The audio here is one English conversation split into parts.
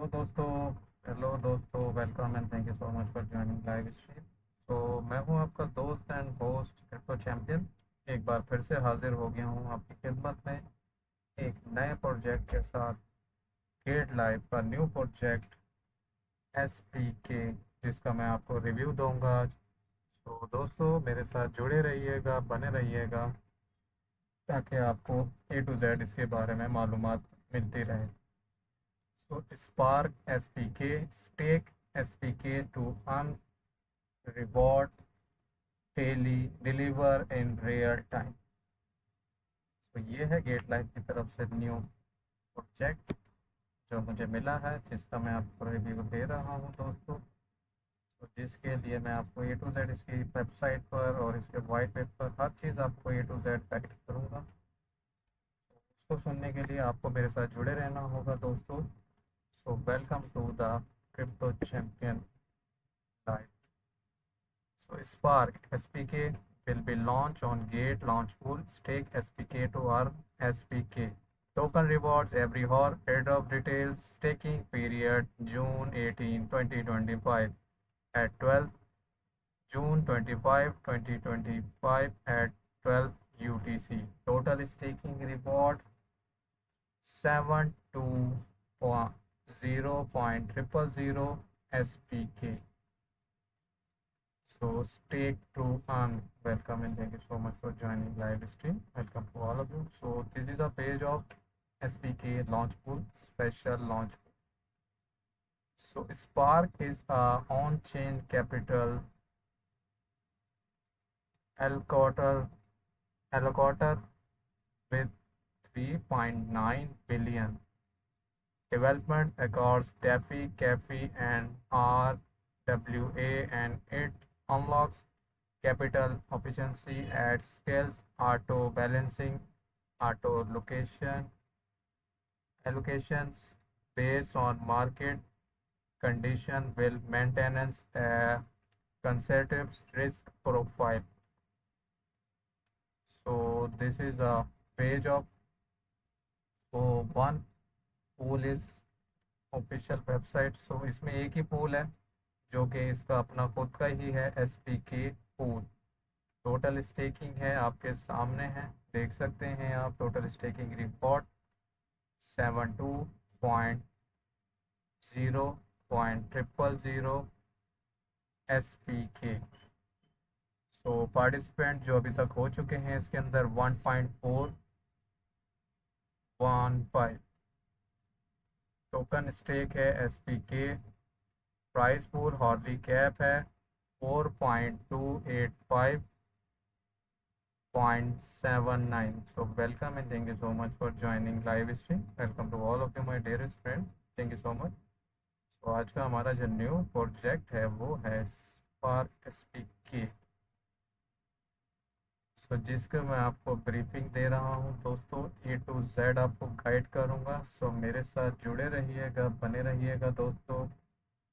Hello दोस्तों, welcome and thank you so much for joining live stream. तो मैं हूं आपका दोस्त एंड होस्ट क्रिप्टो चैंपियन। एक बार फिर से हाजिर हो गया हूं आपकी खिदमत में एक नए प्रोजेक्ट के साथ। गेट लाइव का न्यू प्रोजेक्ट SPK, जिसका मैं आपको रिव्यू दूंगा आज। तो दोस्तों मेरे साथ जुड़े रहिएगा, बने रहिएगा, ताकि आपको A to Z इसके बारे में मालूमात मिलती रहे। So Spark SPK, stake SPK to earn reward daily, deliver in real time। तो ये है गेट लाइफ की तरफ से न्यू प्रोजेक्ट जो मुझे मिला है, जिसका मैं आपको रिव्यू दे रहा हूँ दोस्तों। तो जिसके लिए मैं आपको A to Z इसकी वेबसाइट पर और इसके वाइट पेपर हर चीज़ आपको A to Z गाइड करूँगा। उसको सुनने के लिए आपको मेरे साथ जुड़े रहना होगा दोस्तों। So welcome to the crypto champion live. So Spark SPK will be launched on Gate Launch Pool. Stake SPK to earn SPK. Token rewards every hour. Airdrop details. Staking period June 18, 2025 at 12 June 25, 2025 at 12 UTC. Total staking reward 720.000 SPK. So stay true and welcome and thank you so much for joining live stream. Welcome to all of you. So this is a page of SPK launch pool, special launch pool. So Spark is a on-chain capital allocator with 3.9 billion development across DeFi, CaFi, and RWA, and it unlocks capital efficiency at scales, auto balancing, auto location allocations based on market condition will maintenance a conservative risk profile. So this is a page of, so one pool is official website. So इसमें एक ही pool है जो कि इसका अपना खुद का ही है, SPK पूल। टोटल स्टेकिंग है आपके सामने है, देख सकते हैं आप। Total staking report 72.0.000 SPK। सो पार्टिसिपेंट जो अभी तक हो चुके हैं इसके अंदर 1.415 टोकन स्टेक है SPK। प्राइस पूल हॉर्ली कैप है 4.285.79। So welcome and thank you so much for joining live stream. Welcome to all of you my dearest friends. Thank you so much. तो आज का हमारा जो न्यू प्रोजेक्ट है वो है Spark SPK। तो जिसका मैं आपको ब्रीफिंग दे रहा हूँ दोस्तों, A to Z आपको गाइड करूँगा। सो मेरे साथ जुड़े रहिएगा, बने रहिएगा दोस्तों,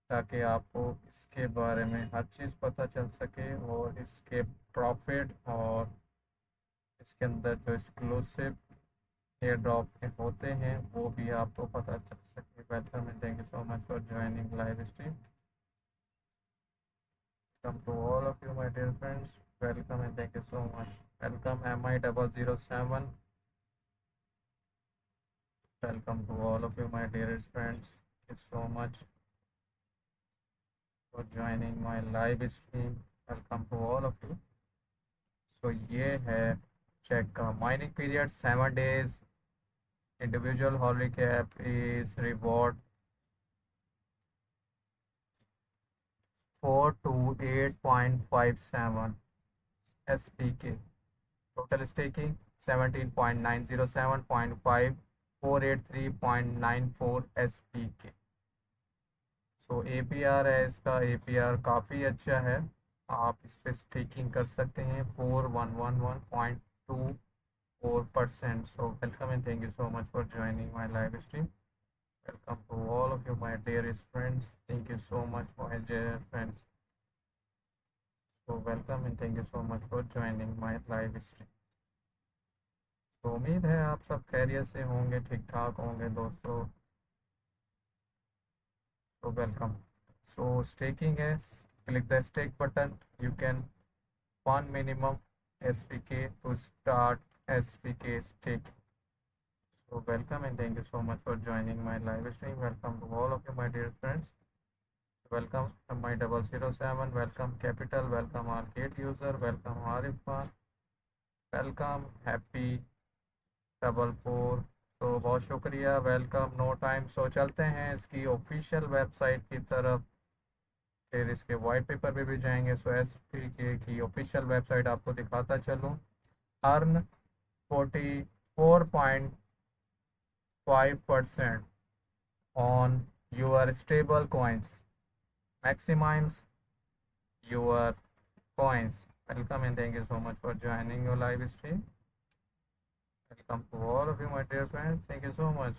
ताकि आपको इसके बारे में हर चीज़ पता चल सके और इसके प्रॉफिट और इसके अंदर जो एक्सक्लूसिव एयर ड्रॉप होते हैं वो भी आपको पता चल सके। Welcome and thank you so much for joining live stream. Welcome to all of you my dear friends. Welcome and thank you so much. Welcome MI007। Welcome to all of you my dearest friends. Thank you so much for joining my live stream. Welcome to all of you. So ये है check का mining period 7 days। Individual holly cap is reward 428.57 SPK। Total staking 17.907.5 483.94 SPK। तो APR है इसका, APR काफ़ी अच्छा है, आप इस पर स्टेकिंग कर सकते हैं 4111.24%। So welcome and thank you so much for joining my live stream. Welcome to all of you my dearest friends. Thank you so much my dear friends. So welcome and thank you so much for joining my live stream. तो उम्मीद है आप सब खैरियत से होंगे, ठीक ठाक होंगे दोस्तों। So welcome. So staking is, click the stake button. You can fund minimum SPK to start SPK staking. So welcome and thank you so much for joining my live stream. Welcome to all of you, my dear friends. Welcome my 007. Welcome Capital. Welcome our gate user. Welcome Arif Khan. Welcome happy 44। तो बहुत शुक्रिया, welcome no time. सो चलते हैं इसकी official website की तरफ, फिर इसके वाइट पेपर पे भी जाएंगे। सो SPK की ऑफिशियल वेबसाइट आपको दिखाता चलूँ। Earn 44.5% on your stable coins, maximise your coins. Welcome and thank you so much for joining your live stream. Welcome to all of you, my dear friends. Thank you so much,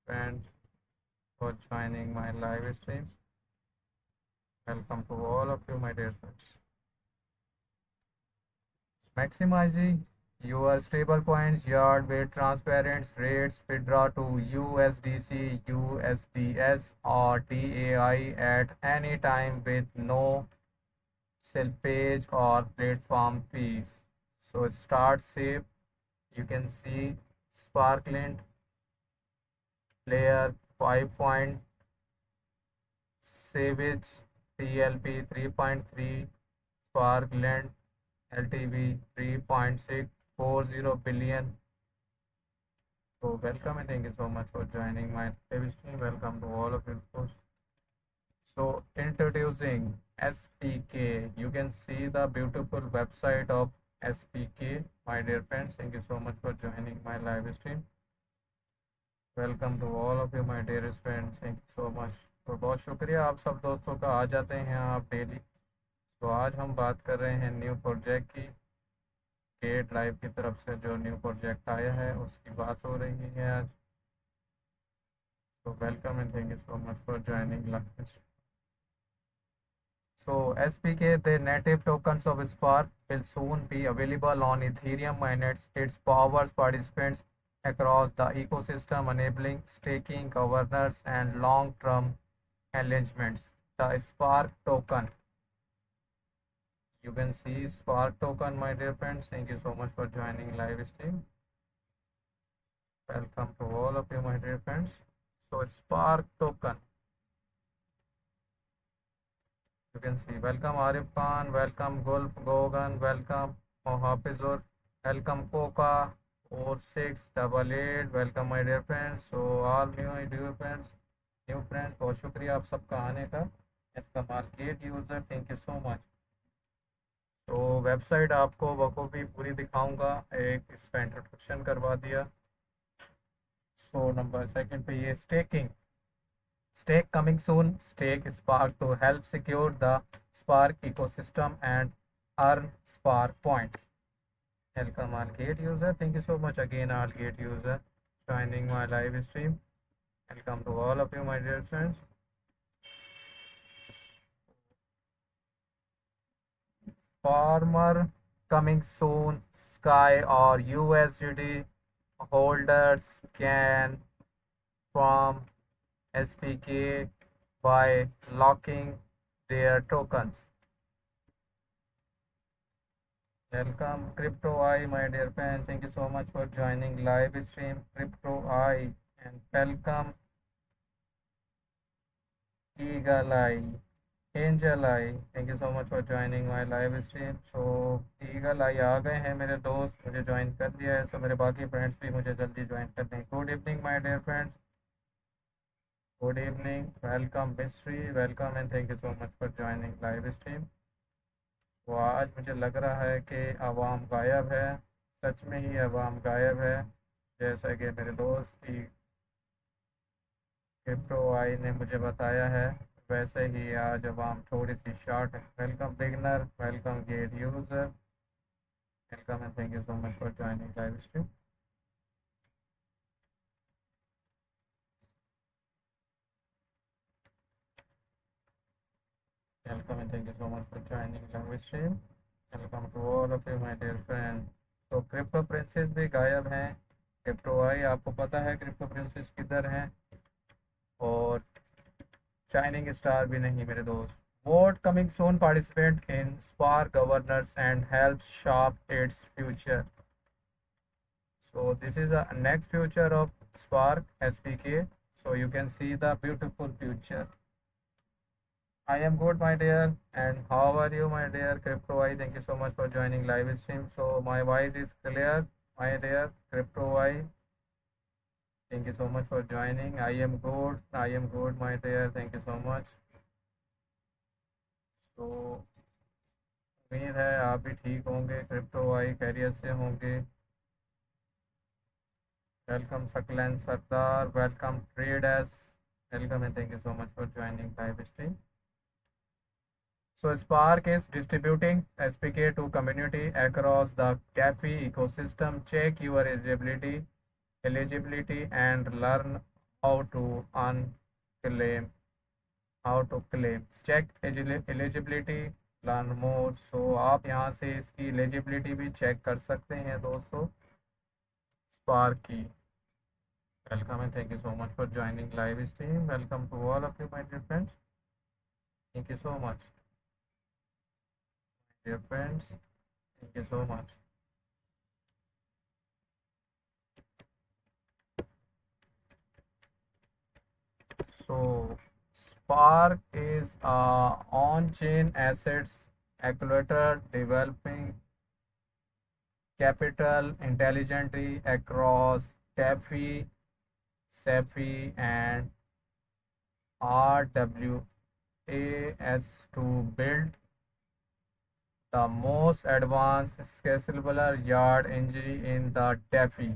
friends, for joining my live stream. Welcome to all of you, my dear friends. Maximizing your stable coins yield with transparent rates, withdraw to USDC, USDS, or DAI at any time with no slippage or platform fees. So start safe. You can see Sparkland Layer 5 Savage TLP 3.3 Sparkland LTV 3.640 billion. So welcome and thank you so much for joining my live stream. Welcome to all of you. So introducing SPK. You can see the beautiful website of SPK, my dear friends. Thank you so much for joining my live stream. Welcome to all of you my dear friends, thank you so much. तो बहुत शुक्रिया आप सब दोस्तों का, आ जाते हैं आप डेली। तो आज हम बात कर रहे हैं न्यू प्रोजेक्ट की। गेट लाइव की तरफ से जो न्यू प्रोजेक्ट आया है उसकी बात हो रही है आज। तो welcome and thank you so much for joining live. So SPK, the native tokens of Spark, will soon be available on Ethereum mainnets. It powers participants across the ecosystem, enabling staking, governance, and long-term engagements. The Spark token. You can see Spark token, my dear friends. Thank you so much for joining live stream. Welcome to all of you, my dear friends. So Spark token. You can see welcome Arif Khan, welcome Gulf Gogan, welcome Mohafizur, welcome Koka 4688, welcome my dear friends. So all new friends, बहुत शुक्रिया आप सबका आने का। कमाल gate user, thank you so much. तो website आपको बखूबी पूरी दिखाऊंगा, एक इसका इंट्रोडक्शन करवा दिया। सो नंबर सेकंड पे ये staking, Stake coming soon. Stake Spark to help secure the Spark ecosystem and earn Spark points. Welcome all Gate user. Thank you so much again all Gate user joining my live stream. Welcome to all of you, my dear friends. Farmer coming soon. Sky or USDT holders can form SPK by locking their tokens. Welcome Crypto Eye, my dear friends. Thank you so much for joining live stream Crypto Eye, and welcome Eagle Eye, Angel Eye. Thank you so much for joining my live stream. So Eagle Eye आ गए हैं मेरे दोस्त, मुझे join कर दिया है। So मेरे बाकी फ्रेंड्स भी मुझे जल्दी ज्वाइन कर दें। Good evening my dear friends, good evening, welcome mystery, welcome and thank you so much for joining live stream. तो आज मुझे लग रहा है कि आवाम गायब है, सच में ही आवाम गायब है, जैसा कि मेरे दोस्त की क्रिप्टो आई ने मुझे बताया है, वैसे ही आज आवाम थोड़ी सी शॉर्ट है। Welcome beginner, welcome gate user, welcome and thank you so much for joining live stream. Welcome and thank you so much for joining live stream. Welcome to all of you, my dear friend. तो crypto princess भी गायब हैं। Crypto आई, आपको पता है crypto princess किधर हैं? और शाइनिंग स्टार भी नहीं मेरे दोस्त। Vote coming soon, participate in spark governance and help sharp its future. So this is the next future of Spark SPK. So you can see the beautiful future. I am good, my dear. And how are you, my dear Crypto I? Thank you so much for joining live stream. So my voice is clear, my dear Crypto I. Thank you so much for joining. I am good. I am good, my dear. Thank you so much. So उम्मीद है आप भी ठीक होंगे, crypto आई खैरियत से होंगे। Welcome Saklan Sardar, welcome Traders, welcome and thank you so much for joining live stream. So Spark is distributing SPK to community across the CAFE ecosystem. Check your eligibility and learn how to unclaim, how to claim. Check eligibility, learn more. So आप यहाँ से इसकी eligibility भी check कर सकते हैं दोस्तों Spark की। Welcome and thank you so much for joining live stream. Welcome to all of you, my dear friends. Thank you so much, dear friends. Thank you so much. So Spark is a on-chain assets accelerator developing capital intelligently across CAFE, SAFE, and RWAS to build the most advanced scalable yard engine in the DeFi.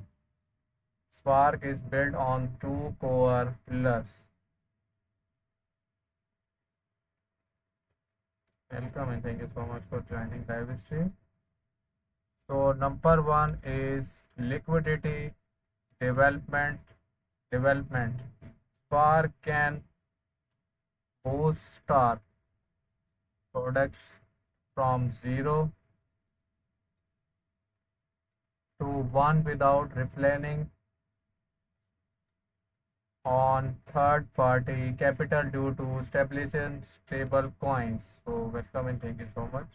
Spark is built on two core pillars. Welcome and thank you so much for joining live stream. So number one is liquidity development. Spark can bootstrap products from 0 to 1 without relying on third-party capital due to establishing stable coins. So welcome and thank you so much.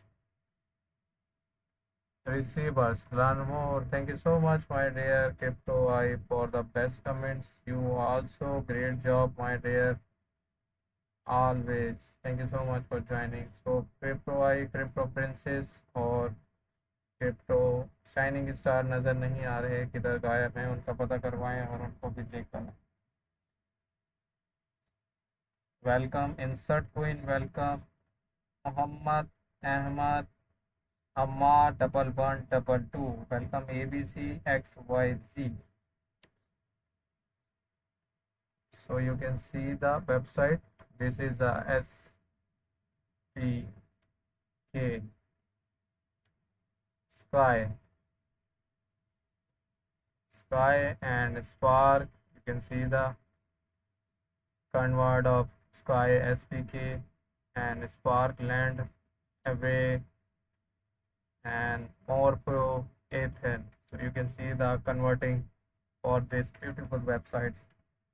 Receivers, learn more. Thank you so much, my dear Crypto I, for the best comments. You also great job, my dear. Always. Thank you so much for joining. So Crypto I, Crypto Princess और crypto shining star नज़र नहीं आ रहे, किधर गायब हैं, उनका पता करवाएं और उनको भी लेकर। Welcome insert queen, welcome Mohammad Ahmed Amma 1112, welcome ABCXYZ. So you can see the website. This is a SPK Sky and Spark. You can see the convert of Sky SPK and Spark Land Away and more pro Ethan. So you can see the converting for this beautiful websites.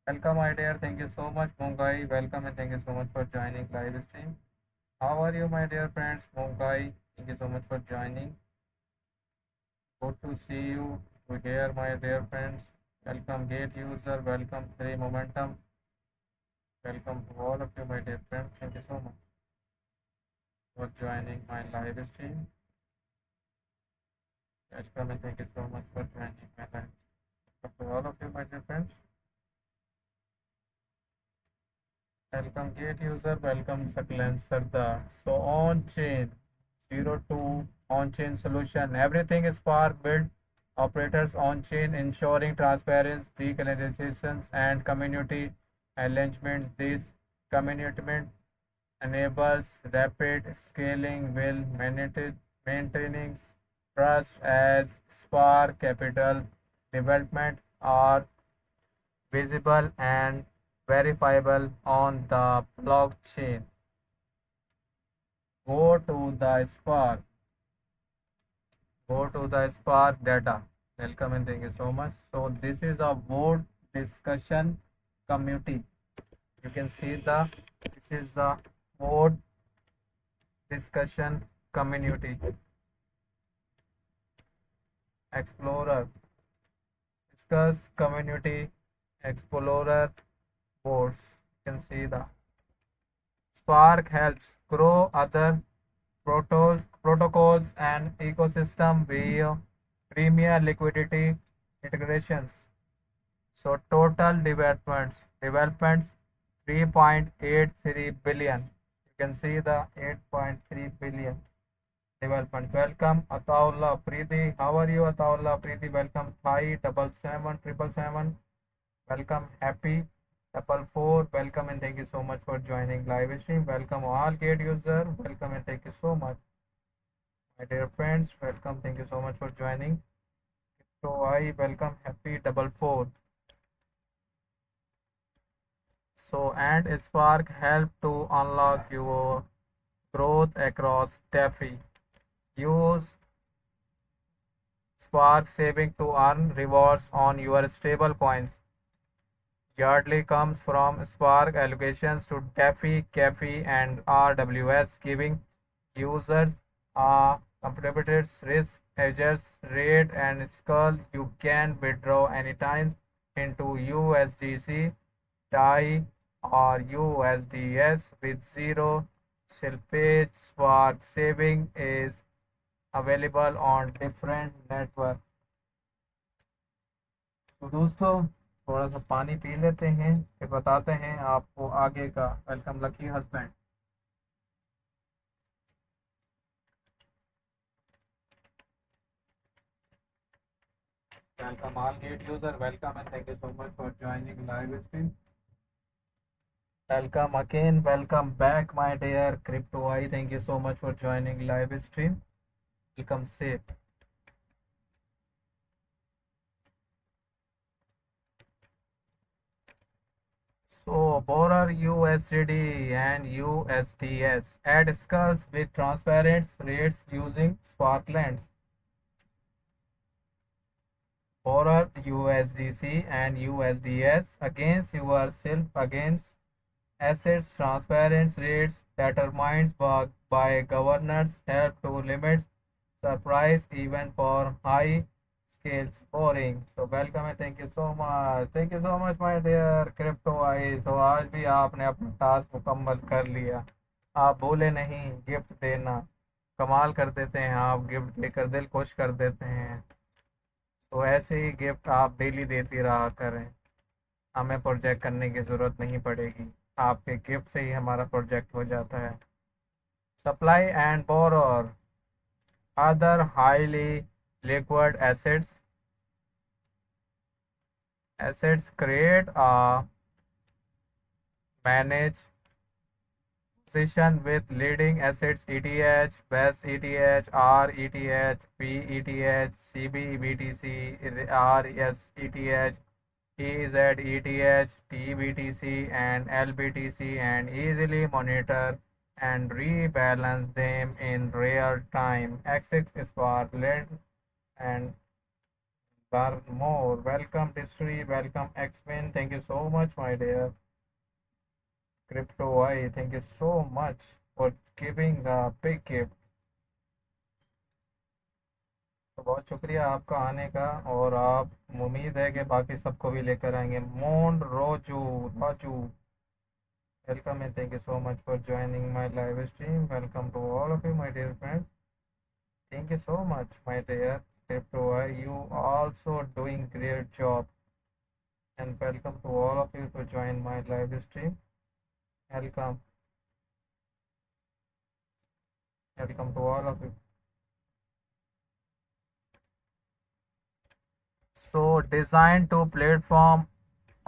Welcome, my dear. Thank you so much, Mungai. Welcome and thank you so much for joining live stream. How are you, my dear friends? Mungai, thank you so much for joining. Good to see you here, my dear friends. Welcome, Gate user. Welcome, 3 Momentum. Welcome to all of you, my dear friends. Thank you so much for joining my live stream. Welcome and thank you so much for joining my live. Welcome to all of you, my dear friends. Welcome, Gate user. Welcome, Saklan Sardar. So on chain 02 on chain solution. Everything is Spark built. Operators on chain, ensuring transparency, decentralization, and community alignment. This commitment enables rapid scaling while maintaining trust as Spark capital development are visible and verifiable on the blockchain. Go to the Spark data. Welcome and thank you so much. So this is a board discussion committee. You can see the This is the board discussion community. Explorer, discuss community, explorer boards. You can see the Spark helps grow other protocols and ecosystem via premier liquidity integrations. So total developments 3.83 billion. You can see the 8.3 billion development. Welcome Ataullah Preeti. How are you Ataullah Preeti? Welcome Thai 77777. Welcome Happy 444. Welcome and thank you so much for joining live stream. Welcome all gate user. Welcome and thank you so much. My dear friends, welcome. Thank you so much for joining. So I welcome Happy 444. So and Spark help to unlock your growth across DeFi. Use Spark saving to earn rewards on your stable coins. Yardley comes from Spark allocations to DeFi, CaFi, and RWS, giving users a competitive risk adjust rate and skull. You can withdraw anytime into USDC, TAI, or USDS with zero slippage. Spark saving is available on different networks. तो दोस्तों थोड़ा सा पानी P लेते हैं फिर बताते हैं आपको आगे का। Welcome lucky husband. Welcome all gate user. Welcome and thank you so much for joining live stream. Welcome again. Welcome back, my dear Crypto I. Thank you so much for joining live stream. Welcome safe. So borrow USD and USDS at discuss with transparent rates using Sparklands. Borrow USDC and USDS against yourself against assets transparent rates determined by governors help to limit surprise even for high scale borrowing. So welcome and thank you so much. Thank you so much my dear crypto eyes. तो आज भी आपने अपना task मुकम्मल कर लिया। आप भूले नहीं गिफ्ट देना। कमाल कर देते हैं आप, गिफ्ट देकर दिल खुश कर देते हैं। तो ऐसे ही गिफ्ट आप डेली देती रहा करें, हमें प्रोजेक्ट करने की ज़रूरत नहीं पड़ेगी। आपके गिफ्ट से ही हमारा प्रोजेक्ट हो जाता है। Supply and borrower other highly liquid assets create a managed position with leading assets ETH, BES ETH, RETH, PETH, CBBTC, RSETH, EZETH, TBTC, and LBTC, and easily monitor and rebalance them in real time. Access Spark, Lend, and learn more. Welcome History, welcome X-Men. Thank you so much, my dear Crypto I. Thank you so much for giving the big gift. तो बहुत शुक्रिया आपका आने का, और आप उम्मीद है कि बाकी सबको भी लेकर आएंगे। मोन रोजू Raju, welcome and thank you so much for joining my live stream. Welcome to all of you, my dear friends. Thank you so much, my dear Crypto I. You also doing great job. And welcome to all of you to join my live stream. Welcome. Welcome to all of you. So designed to platform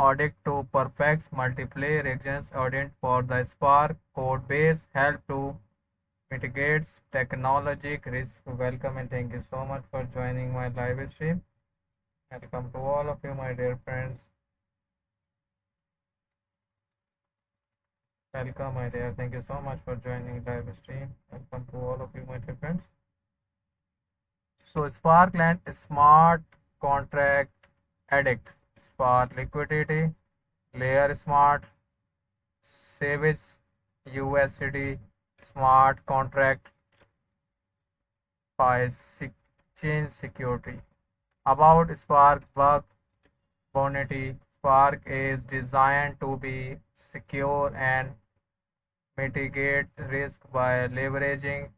audit to perfect multiplayer regions audit for the Spark code base help to mitigate technologic risk. Welcome and thank you so much for joining my live stream. Welcome to all of you, my dear friends. Welcome, my dear. Thank you so much for joining live stream. Welcome to all of you, my dear friends. So Sparkland Smart Contract Addict, Spark Liquidity, Layer Smart, Savage USD smart contract by chain security. About Spark bug bounty, Spark is designed to be secure and mitigate risk by leveraging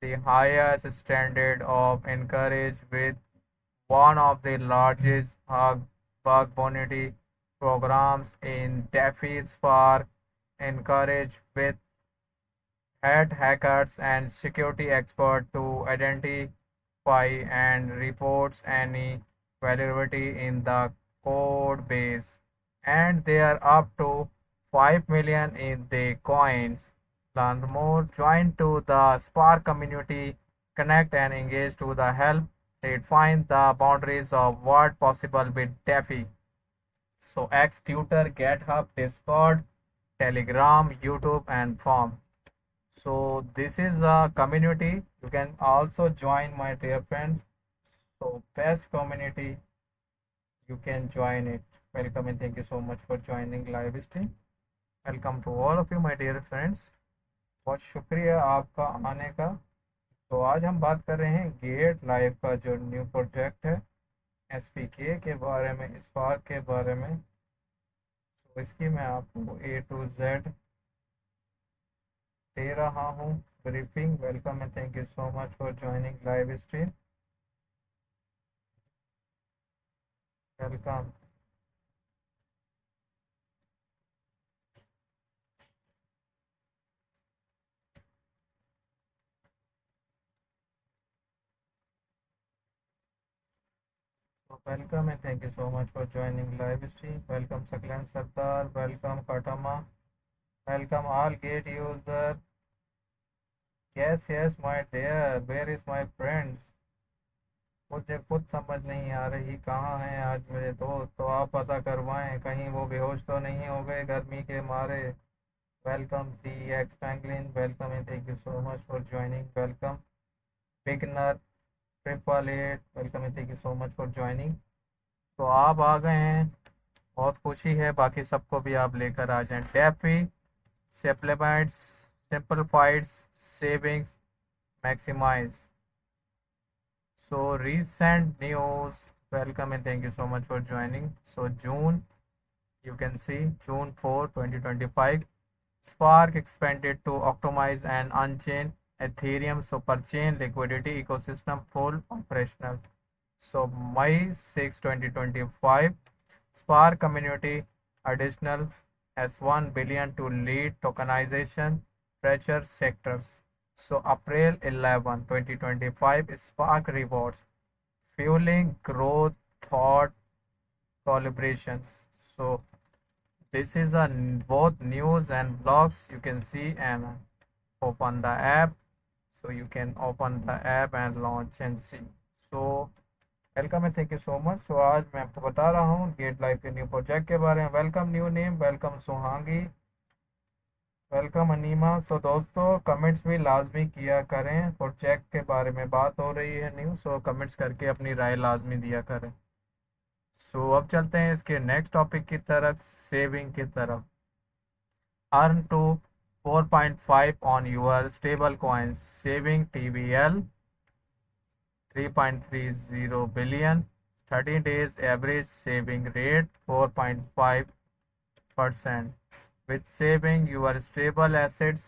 the highest standard of encourage with one of the largest bug bounty programs in DeFi. Spark encourage with head hackers and security experts to identify and report any vulnerability in the code base. And they are up to 5 million in the coins. Learn more, join to the Spark community, connect and engage to the help redefine the boundaries of what possible with DeFi. So X, Twitter, GitHub, Discord, Telegram, YouTube and Form. So this is a community. You can also join, my dear friends. So best community, you can join it. Welcome and thank you so much for joining live stream. Welcome to all of you my dear friends, बहुत शुक्रिया आपका आने का। तो आज हम बात कर रहे हैं गेट लाइव का जो न्यू प्रोजेक्ट है एसपीके के बारे में, स्पार्क के बारे में। तो इसकी मैं आपको A to Z दे रहा हूँ briefing. Welcome and thank you so much for joining live stream. Welcome. Welcome and thank you so much for joining live stream. Welcome Saklan Sardar, welcome Katama, welcome all gate user. Yes, my dear, where is my friends? मुझे खुद समझ नहीं आ रही कहाँ हैं आज मेरे दोस्त, तो आप पता करवाएं कहीं वो बेहोश तो नहीं हो गए गर्मी के मारे। Welcome C X Pangolin, welcome and thank you so much for joining. Welcome beginner 888, welcome and thank you so much for joining. तो आप आ गए हैं, बहुत खुशी है, बाकी सबको भी आप लेकर आ जाएं। DeFi supplements simplified savings maximize. So recent news, welcome and thank you so much for joining. So June, you can see June 4, 2025, Spark expanded to optimize an on-chain Ethereum superchain liquidity ecosystem full operational. So May 6, 2025, Spark community additional S1 billion to lead tokenization pressure sectors. So April 11, 2025, Spark rewards fueling growth thought collaborations. So this is a both news and blogs. You can see and open the app. So you can open the app and launch and see. So welcome है, thank you so much. So आज मैं आपको बता रहा हूँ Gate Live के new project के बारे में। Welcome new name, welcome Suhangi, welcome Anima. So दोस्तों कमेंट्स भी लाजमी किया करें, प्रोजेक्ट के बारे में बात हो रही है न्यू, सो कमेंट्स करके अपनी राय लाजमी दिया करें। सो अब चलते हैं इसके नेक्स्ट टॉपिक की तरफ, सेविंग की तरफ। Earn to 4.5 on your stable coins, saving TVL 3.30 billion, 30 days average saving rate 4.5%. With saving your stable assets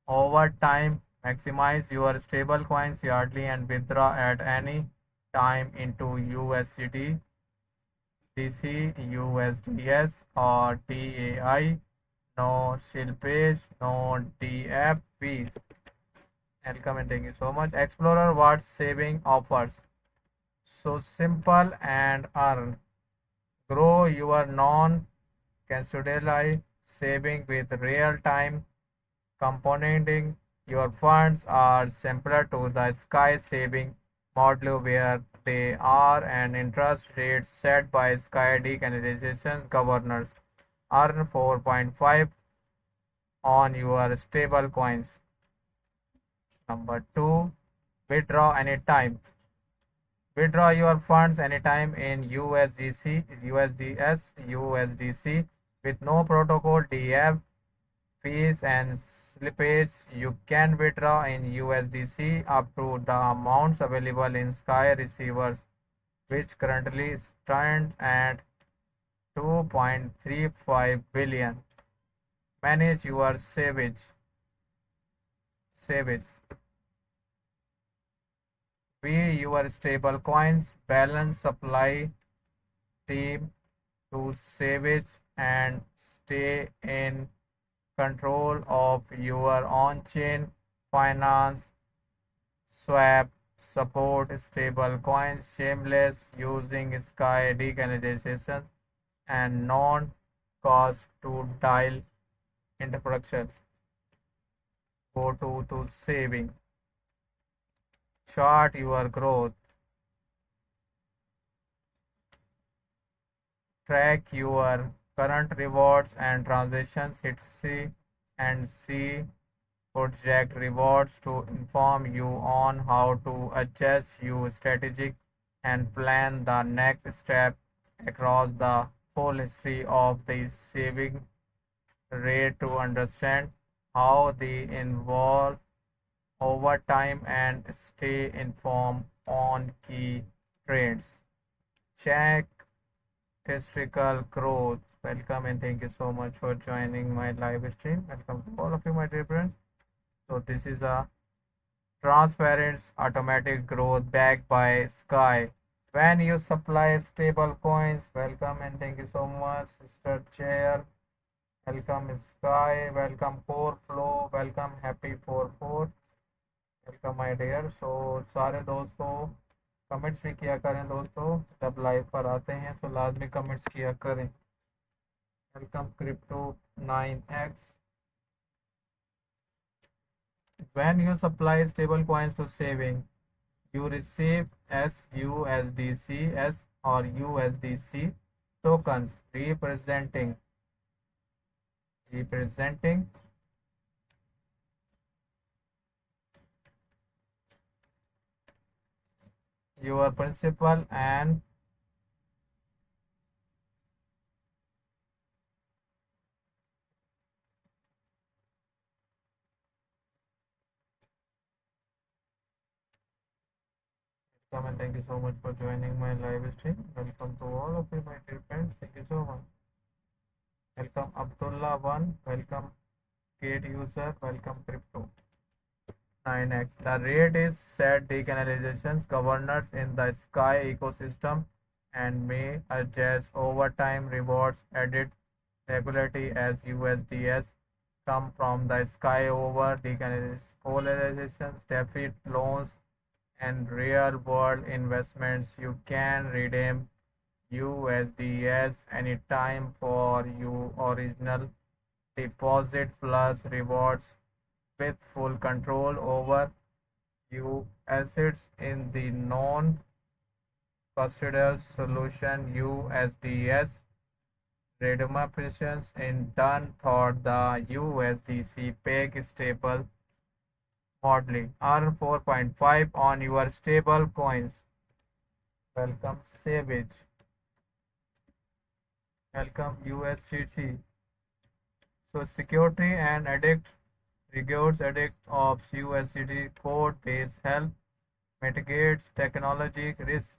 over time, maximize your stable coins yearly and withdraw at any time into USDT, DC, USDS or DAI. No slippage, no DF fees. Welcome and thank you so much. Explorer what saving offers. So simple and earn. Grow your non-custodial saving with real-time compounding. Your funds are simpler to the Sky saving model where they are an interest rate set by Sky decentralization governors. Earn 4.5 on your stable coins. Number 2, withdraw anytime. Withdraw your funds anytime in USDC, USDS, USDC with no protocol DF fees and slippage. You can withdraw in USDC up to the amounts available in Sky receivers, which currently stand at 2.35 billion. Manage your savage. Be your stable coins, balance supply team to savage and stay in control of your on-chain finance. Swap support stable coins shameless using Sky decanalization and non-cost to dial into productions. Go to saving. Chart your growth. Track your current rewards and transactions. Hit C and C project rewards to inform you on how to adjust your strategy and plan the next step across the whole history of the saving rate to understand how they evolve over time and stay informed on key trends. Check historical growth. Welcome and thank you so much for joining my live stream. Welcome to all of you, my dear friends. So this is a transparent automatic growth backed by Sky. When you supply stable coins, welcome and thank you so much, Sister Chair. Welcome Sky. Welcome Core Flow. Welcome Happy 44. Welcome my dear. So सारे दोस्तों comments भी किया करें दोस्तों, जब live पर आते हैं तो लाजमी कमेंट्स किया करें. Welcome crypto 9x. When you supply stable coins to saving, you receive SUSDCs or USDC tokens representing your principal and and thank you so much for joining my live stream. Welcome to all of you, my dear friends. Thank you so much. Welcome Abdullah1. Welcome Gate user. Welcome Crypto 9x. The rate is set decanalizations governors in the Sky ecosystem and may adjust over time. Rewards added regularly as USDS come from the Sky over decanalizations, deficit loans, and real-world investments. You can redeem USDS anytime for your original deposit plus rewards with full control over your assets in the non-custodial solution. USDS redemptions in turn thought the USDC peg stable modeling. Earn 4.5 on your stable coins. Welcome Savage. Welcome USCC. So security and regards addict of USCT code base help mitigates technology risk.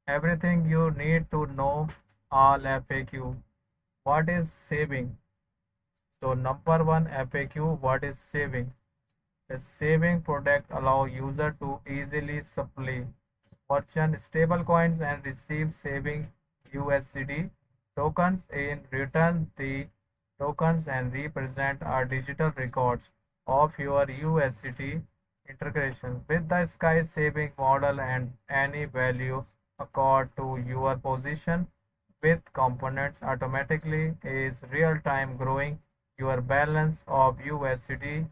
Everything you need to know, all FAQ. What is saving? So number one FAQ, what is saving? The saving product allow user to easily supply merchant stablecoins and receive saving USCD tokens. In return, the tokens and represent our digital records of your USCD integration with the Sky saving model, and any value accord to your position with components automatically is real-time growing your balance of USCD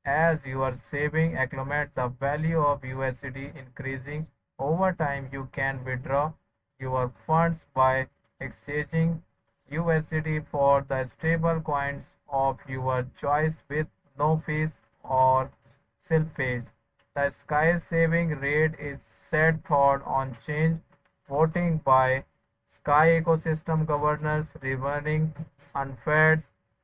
as your saving accumulate the value of USCD increasing over time. You can withdraw your funds by exchanging USCD for the stable coins of your choice with no fees or slippage. The Sky saving rate is set thought on change voting by Sky ecosystem governors returning unfettered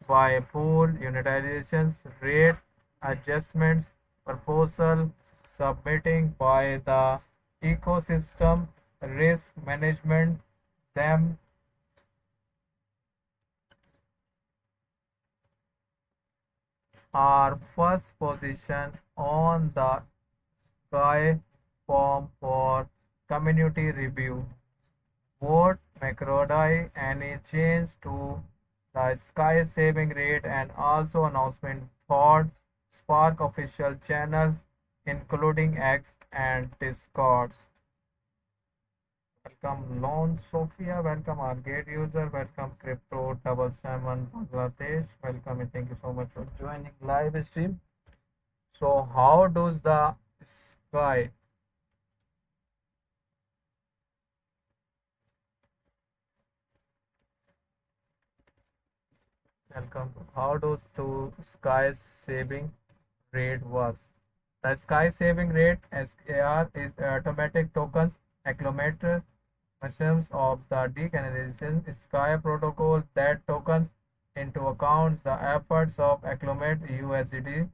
by pool, unitizations, rate adjustments, proposal, submitting by the ecosystem, risk management, them are first position on the Sky form for community review. Vote McRory any change to the sky saving rate and also announcement for Spark official channels including X and Discords. Welcome Lone Sophia, welcome our gate user, welcome Crypto 777 Bangladesh, welcome and thank you so much for joining live stream. So how does the sky welcome how does the sky saving rate works? The sky saving rate SAR is automatic tokens accumulator mechanisms of the decanalization sky protocol that tokens into account the efforts of accumulate USDT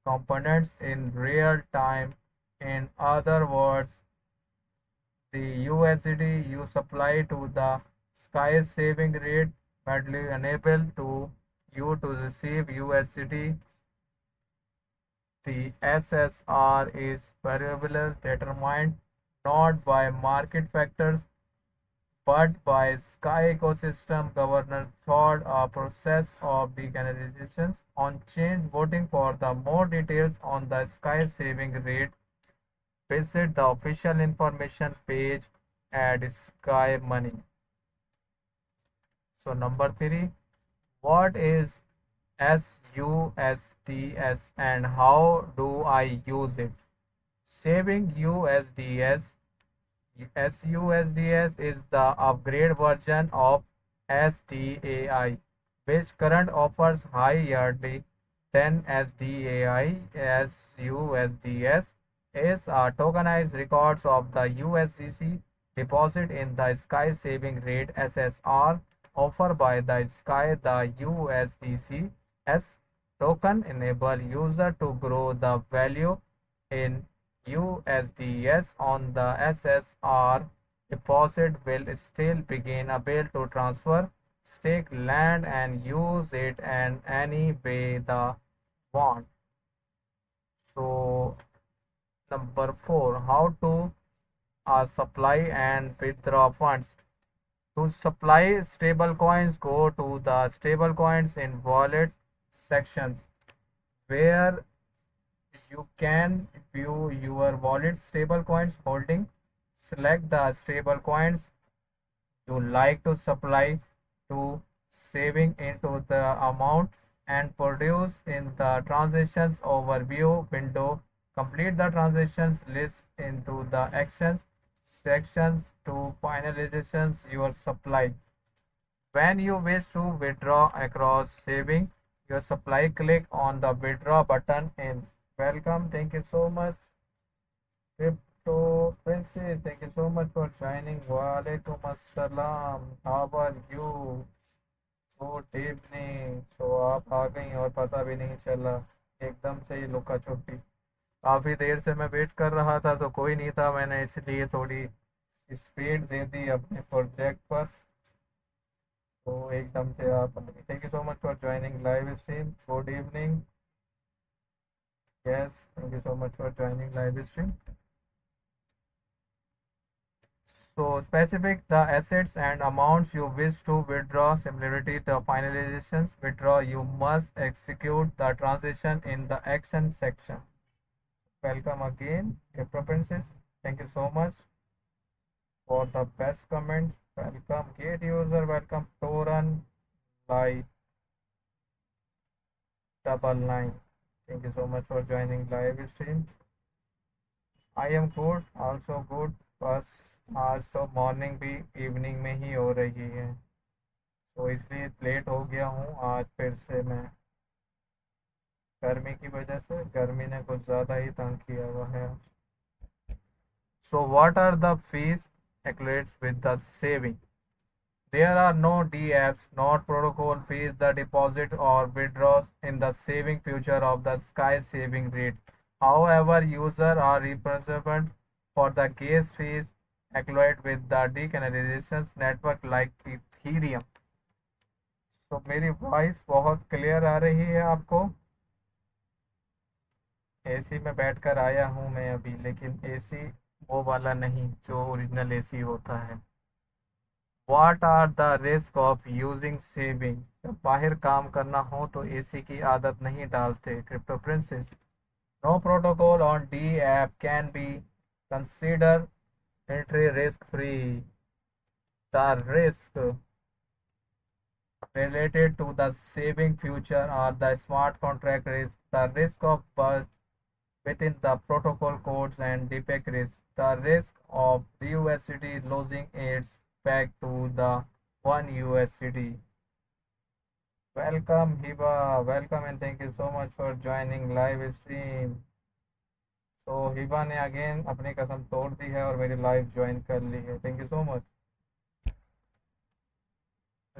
components in real time. In other words, the USDT you supply to the sky saving rate will enable to you to receive USDT. The SSR is variable determined not by market factors but by sky ecosystem governance through a process of decanalization on change voting. For the more details on the sky saving rate, visit the official information page at Sky Money. So number 3, what is SUSDS and how do I use it? Saving USDS. SUSDS is the upgrade version of SDAI, which current offers higher yield than SDAI. SUSDS is a tokenized records of the USDC deposit in the Sky Saving Rate SSR offered by the Sky. The USDC token enable user to grow the value in USDS on the SSR deposit will still begin able to transfer, stake land and use it in any way they want. So number 4, how to supply and withdraw funds. To supply stablecoins, go to the stablecoins in wallet sections where you can view your wallet stablecoins holding. Select the stablecoins you like to supply to saving into the amount and produce in the transactions overview window. Complete the transactions list into the actions sections to finalizations your supply. When you wish to withdraw across saving your supply, click on the withdraw button in welcome. Thank you so much, Crypto Princess. Thank you so much for joining. Walaikum Assalam. How are you? Good evening. तो आप आ गई और पता भी नहीं चला, एकदम से ही लुका छुपी। काफ़ी देर से मैं वेट कर रहा था तो कोई नहीं था, मैंने इसलिए थोड़ी स्पीड दे दी अपने प्रोजेक्ट पर, तो एकदम से आप। Thank you so much for joining live stream. Good evening. Yes, thank you so much for joining live stream. So specific the assets and amounts you wish to withdraw. Similarity to finalizations withdraw, you must execute the transaction in the action section. Welcome again, Crypto Princess. Thank you so much for the best comments. Welcome gate user. Welcome Toran Live 99. Thank you so much for joining live stream. I am good, also good. बस आज तो morning भी evening में ही हो रही है, तो इसलिए लेट हो गया हूँ आज फिर से। मैं गर्मी की वजह से, गर्मी ने कुछ ज़्यादा ही तंग किया हुआ है। So what are the fees accumulates with the saving? There are no DApps, not protocol fees, the deposit or withdraws in the saving future of the sky saving rate. However, users are responsible for the gas fees accumulated with the decentralization network like Ethereum. तो मेरी voice बहुत clear आ रही है आपको? AC में बैठकर आया हूँ मैं अभी, लेकिन एसी वो वाला नहीं जो ओरिजिनल एसी होता है। What are the risk of using saving? जब बाहर काम करना हो तो एसी की आदत नहीं डालते। Crypto princess, no protocol on D app can be considered entry risk free. The risk related to the saving future are the smart contract risk, the risk of bug within the protocol codes and defect risk, the risk of USDT losing its peg to the one USDT. Welcome Hiba, welcome and thank you so much for joining live stream. तो हिबा ने again अपनी कसम तोड़ दी है और मेरी live join कर ली है। Thank you so much.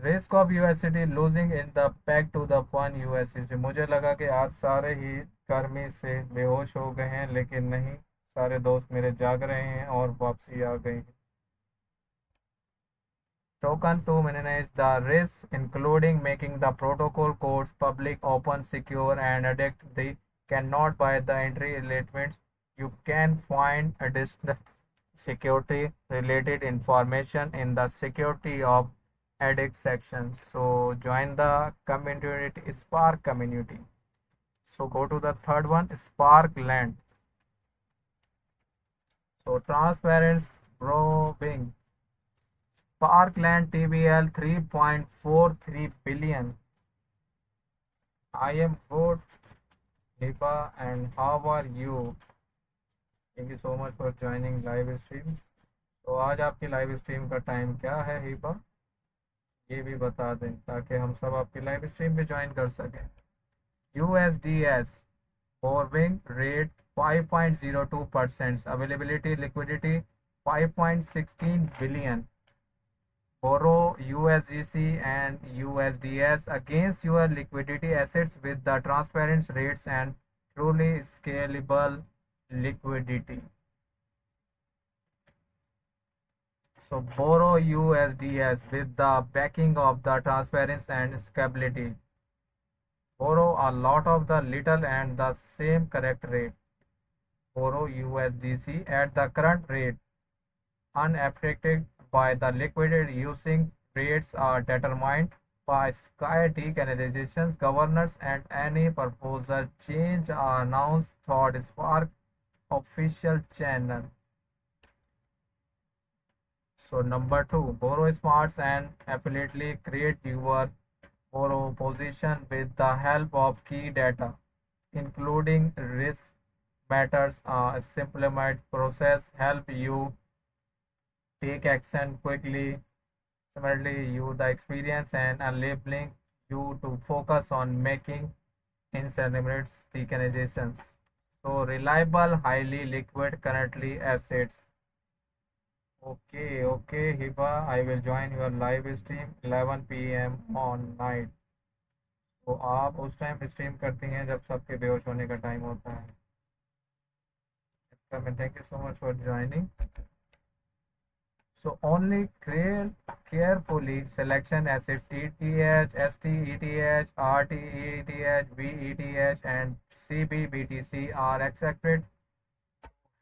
Risk of USD losing in the peg to the one USD. मुझे लगा कि आज सारे ही गर्मी से बेहोश हो गए हैं, लेकिन नहीं, सारे दोस्त मेरे जाग रहे हैं और वापसी आ गई है। Token to minimize the risk, including making the protocol codes public, open, secure, and addict. They cannot buy the entry elements. You can find additional security related information in the security of addict section. So join the community, Spark community. So go to the third one, Spark Land. So transparency growing. Parkland TBL 3.43 billion. I am good, Hiba, and how are you? Thank you so much for joining live stream. तो आज आपकी live stream का time क्या है हिबा, ये भी बता दें ताकि हम सब आपकी लाइव स्ट्रीम पे ज्वाइन कर सकें। USDS borrowing rate 5.02%, availability liquidity 5.16 billion. Borrow USDC and USDS against your liquidity assets with the transparent rates and truly scalable liquidity. So borrow USDS with the backing of the transparency and scalability. Borrow a lot of the little and the same correct rate. Borrow USDC at the current rate, unaffected by the liquidity. Using rates are determined by sky decanalizations, governors, and any proposal change are announced through Spark official channel. So number 2, borrow smarts and affiliately create your borrow position with the help of key data, including risk matters. A simplified process help you take action quickly. Similarly, you the experience and enabling you to focus on making incentive decanations. So reliable, highly liquid currently assets. Okay, Hiba, I will join your live stream 11 PM on night. तो आप उस time stream करती हैं जब सबके बेहोश होने का टाइम होता है। Thank you so much for joining. So only carefully selection assets ETH, ST, ETH, RT, ETH, VETH, and CBBTC are accepted.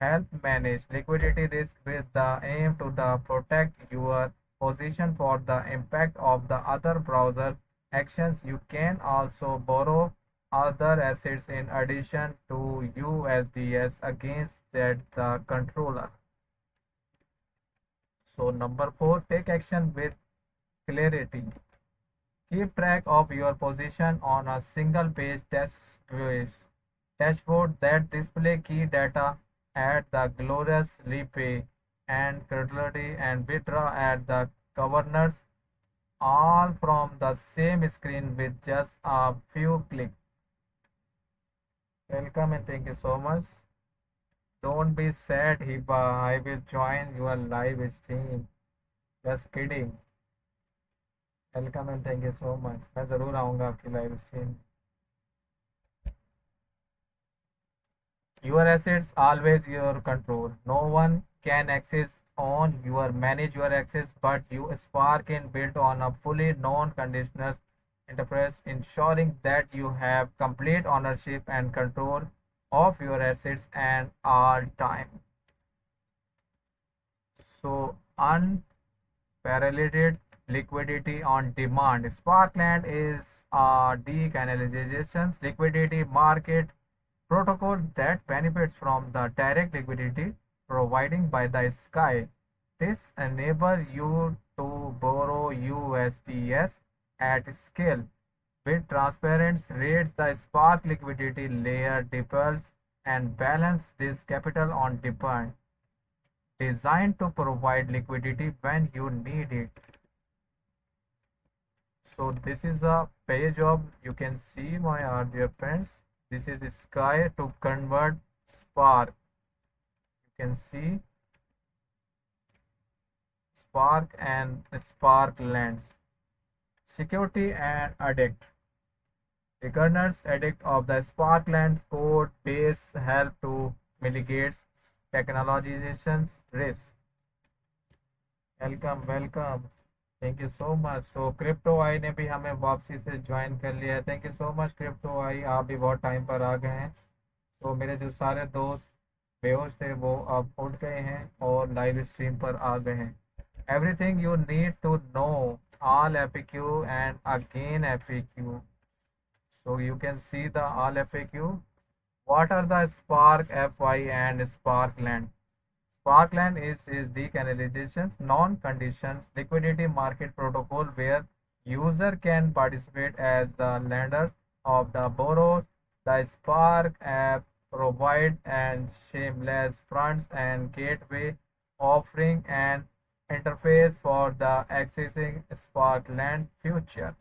Help manage liquidity risk with the aim to protect your position for the impact of the other browser actions. You can also borrow other assets in addition to USDS against that the controller. So number 4, take action with clarity. Keep track of your position on a single page dashboard that display key data at the glorious repay and credibility and withdraw at the governors, all from the same screen with just a few clicks. Welcome and thank you so much. Don't be sad, Hiba. I will join your live stream. Just kidding. Welcome and thank you so much. मैं ज़रूर आऊँगा आपकी live stream. Your assets always your control. No one can access on your manage your access, but you Spark can build on a fully non-conditional interface, ensuring that you have complete ownership and control of your assets and all time. So unparalleled liquidity on demand. Sparkland is a decanalization liquidity market protocol that benefits from the direct liquidity provided by the sky. This enables you to borrow USDS at scale with transparent rates. The Spark liquidity layer develops and balance this capital on demand, designed to provide liquidity when you need it. So this is a page of, you can see my dear friends, this is the sky to convert Spark. You can see Spark and Spark lens. Security and addict. The governance addict of the Sparkland code base help to mitigate technologization's risk. Welcome welcome, thank you so much. So Crypto I ने भी हमें वापसी से join कर लिया है। Thank you so much Crypto I, आप भी बहुत टाइम पर आ गए हैं। तो मेरे जो सारे दोस्त बेहोश थे वो अब उठ गए हैं और लाइव स्ट्रीम पर आ गए हैं। Everything you need to know, all FAQ and again FAQ. So you can see the all FAQ. What are the Spark FI and Sparkland? Sparkland is the canalization's non-conditions liquidity market protocol where user can participate as the lenders of the borrowers. The Spark app provide and shameless fronts and gateway offering an interface for the accessing Sparkland future.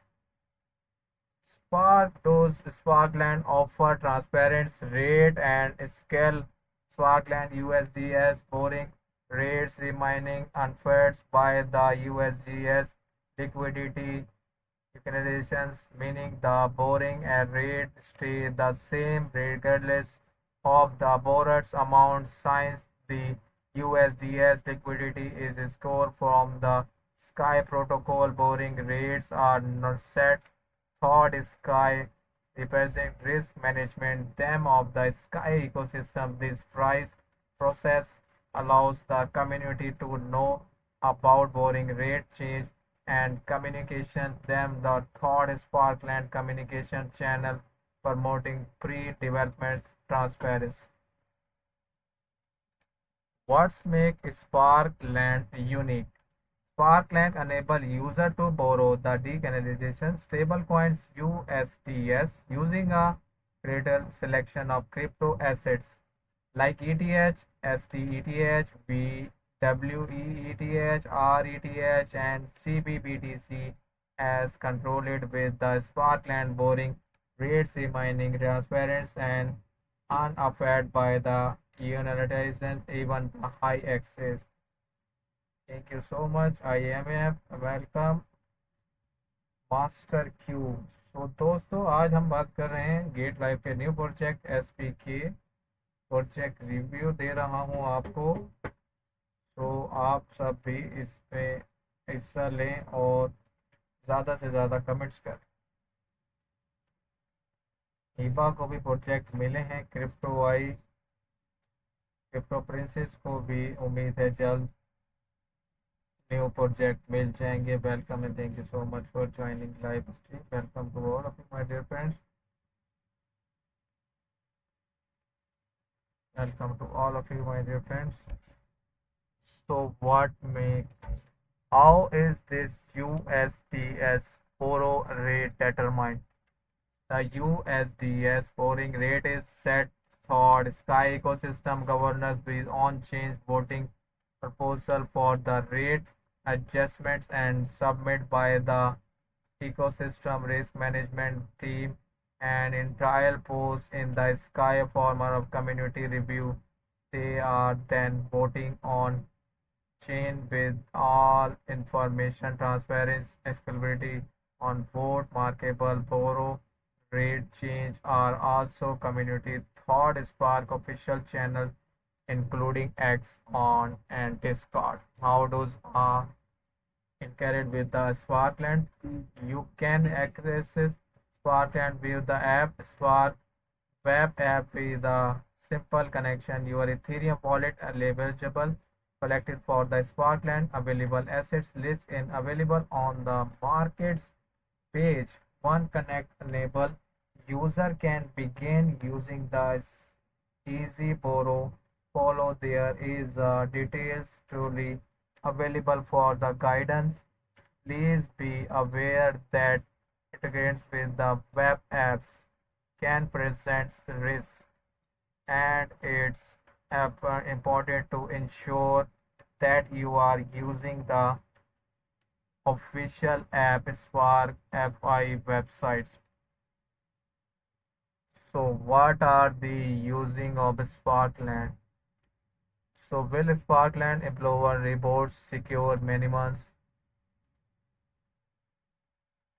Those Sparkland offer transparent rate and scale. Sparkland USDS borrowing rates remaining unfettered by the USDS liquidity conditions, meaning the borrowing and rate stay the same regardless of the borrowed amount. Since the USDS liquidity is scored from the Sky protocol, borrowing rates are not set. Third, Sky represent risk management them of the Sky ecosystem. This price process allows the community to know about borrowing rate change and communication them. The third, Sparkland communication channel promoting pre-development transparency. What makes Sparkland unique? Sparkland enable user to borrow the decanalization stablecoins USDS using a greater selection of crypto assets like ETH, STETH, WEETH, RETH, and CBBTC as controlled with the Sparkland borrowing rates remaining transparent and unaffected by the unilateral even the high access. Thank you so much IMF, welcome Master Q. तो दोस्तों आज हम बात कर रहे हैं Gate Live के new project SPK project review दे रहा हूं आपको। तो आप सब भी इसमें हिस्सा लें और ज़्यादा से ज़्यादा कमेंट्स करें। हिबा को भी प्रोजेक्ट मिले हैं, क्रिप्टो आई, क्रिप्टो प्रिंसेस को भी उम्मीद है जल्द न्यू प्रोजेक्ट मिल जाएंगे। Welcome and thank you so much for joining live stream. Welcome to all of you my dear friends, welcome to all of you my dear friends. So what make, how is this USDS borrow rate determined? The USDS borrowing rate is set through Sky ecosystem governance with on-chain voting proposal for the rate adjustments and submitted by the ecosystem risk management team and in trial post in the Sky format of community review. They are then voting on chain with all information, transparency, scalability on vote, markable, borrow, rate change are also community thought spark official channels including X on and Discord. How does integrate with the Sparkland? You can access Sparkland with the app Spark web app with a simple connection. Your Ethereum wallet are leveragable collected for the Sparkland available assets list and available on the markets page. One connect enable user can begin using the easy borrow follow. There is details truly available for the guidance. Please be aware that integrations with the web apps can present risks, and it's important to ensure that you are using the official app Spark FI websites. So what are the using of Sparkland? So will Sparkland employer reports secure minimums?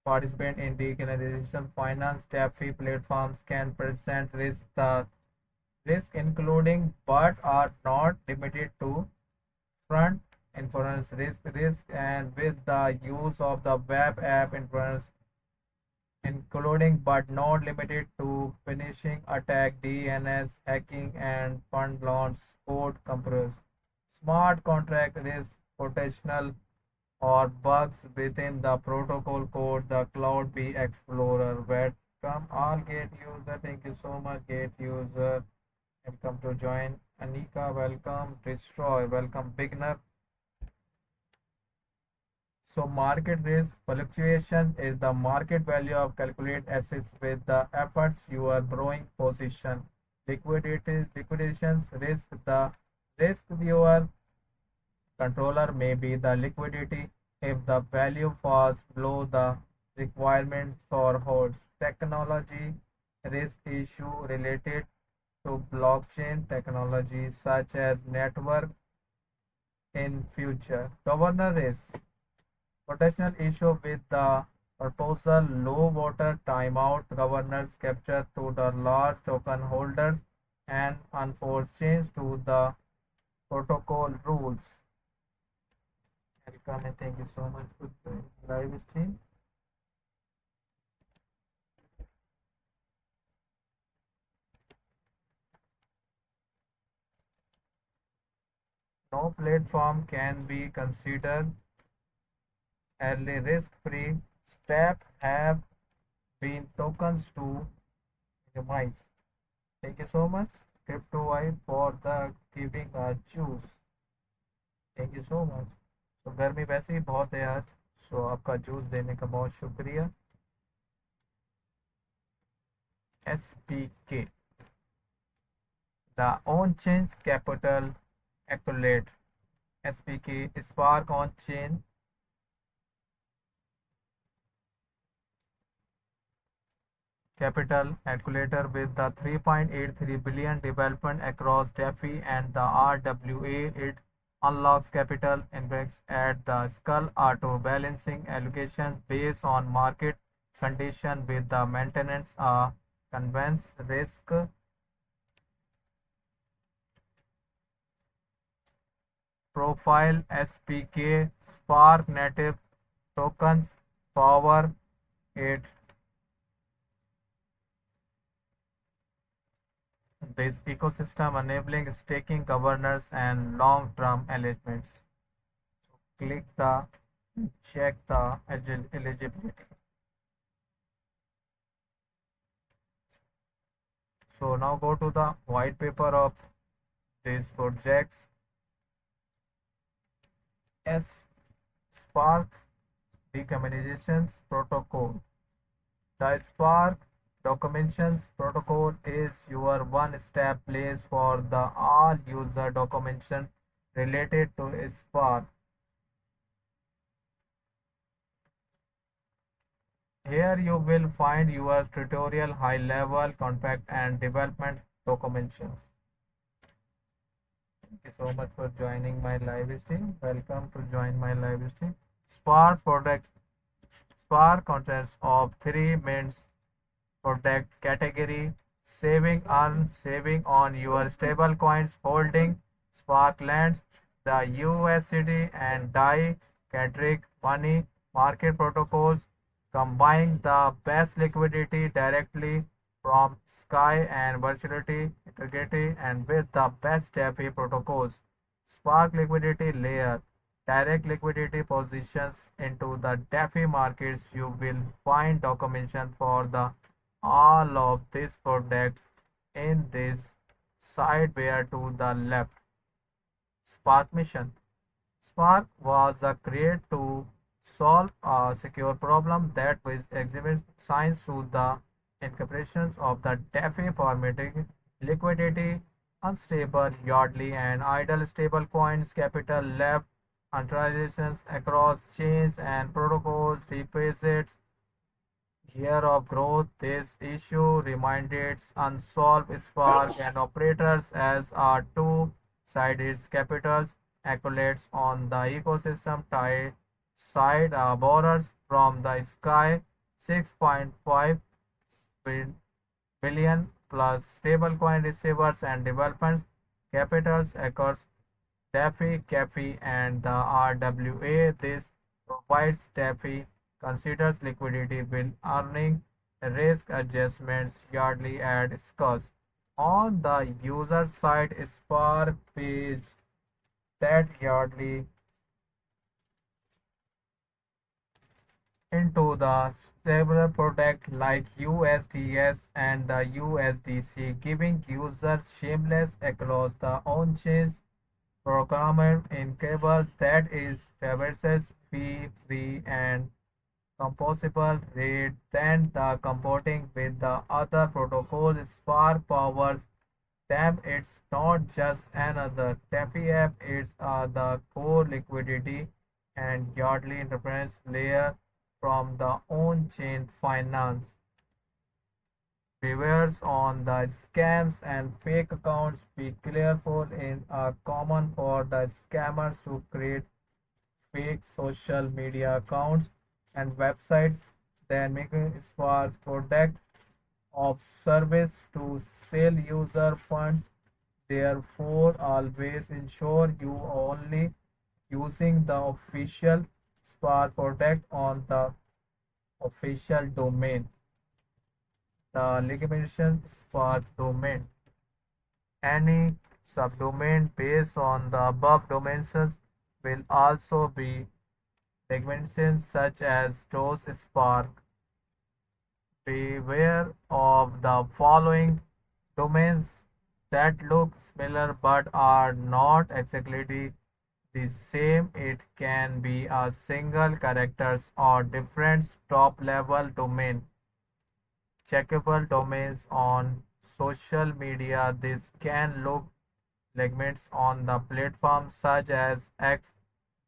Participant in decentralization finance DeFi platforms can present risk, the risk including but are not limited to front inference risk and with the use of the web app inference including but not limited to finishing attack, DNS hacking and fund launch code compress. Smart contract risk potential or bugs within the protocol code, the Cloud B Explorer. Welcome all Gate user. Thank you so much Gate user. Welcome to join. Anika, welcome. Destroy, welcome. Beginner. So market risk fluctuation is the market value of calculate assets with the efforts you are borrowing position. Liquidations risk, the risk your controller may be the liquidity if the value falls below the requirements for holds. Technology risk issue related to blockchain technology such as network in future. Governor risk potential issue with the proposal low water timeout governors capture to the large token holders and unforced change to the protocol rules. Welcome and thank you so much for the live stream. No platform can be considered early risk-free. Steps have been tokens to minimize. Thank you so much CryptoWise for the giving a juice. Thank you so much. तो गर्मी वैसे ही बहुत है आज, सो आपका juice देने का बहुत शुक्रिया. SPK, the on-chain capital accumulate. SPK Spark on-chain capital accumulator with the 3.83 billion development across DeFi and the RWA. It unlocks capital index at the skull auto balancing allocations based on market condition with the maintenance conveyance risk profile. SPK Spark native tokens power it. This ecosystem enabling staking governance and long-term engagements. So click the check the eligibility. So now go to the white paper of these projects. Spark decommissioning protocol. The Spark documentation protocol is your one-step place for the all user documentation related to Spark. Here you will find your tutorial, high-level, compact and development documentations. Thank you so much for joining my live stream. Welcome to join my live stream. Spark product Spark consists of three main product category: saving on your stable coins holding Spark lends the USD and DAI Catric money market protocols combine the best liquidity directly from Sky and virtuality integrity and with the best DeFi protocols. Spark liquidity layer direct liquidity positions into the DeFi markets. You will find documentation for the all of these products in this sideware to the left. Spark mission. Spark was created to solve a secure problem that was exhibit science to the incorporations of the DeFi formatting liquidity, unstable, yardley, and idle stable coins, capital left, authorizations across chains and protocols, deposits, year of growth. This issue reminded unsolved Spark and operators as are two-sided capitals accolades on the ecosystem side borrowers from the sky 6.5 billion plus stablecoin receivers and development capitals across DeFi, CaFi, and the RWA. This provides DeFi considers liquidity will earning risk adjustments yardly at scores. On the user side, Spark page that yardly into the stable product like USDS and the USDC, giving users shameless across the on-chain programmer in cable that is traverses fee free and composable rate than the comporting with the other protocols. Spark powers them. It's not just another DeFi app, it's the core liquidity and yardly interference layer from the on-chain finance. Beware on the scams and fake accounts. Be careful in a common for the scammers who create fake social media accounts and websites, then making Spark's product of service to steal user funds. Therefore, always ensure you only using the official Spark product on the official domain. The legalization Spark domain. Any subdomain based on the above domains will also be segmentation such as those Spark. Beware of the following domains that look similar but are not exactly the same. It can be a single characters or different top level domain. Checkable domains on social media. This can look segments on the platform such as X,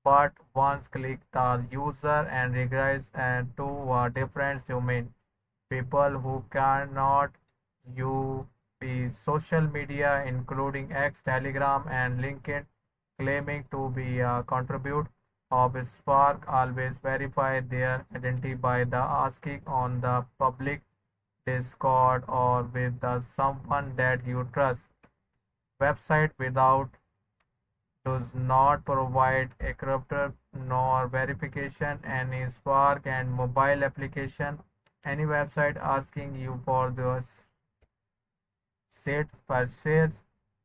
but once click the user and regress and to a different domain. People who cannot use the social media including X, Telegram and LinkedIn claiming to be a contribute of Spark always verify their identity by the asking on the public Discord or with the someone that you trust. Website without does not provide encryption nor verification. Any Spark and mobile application, any website asking you for the set purchase,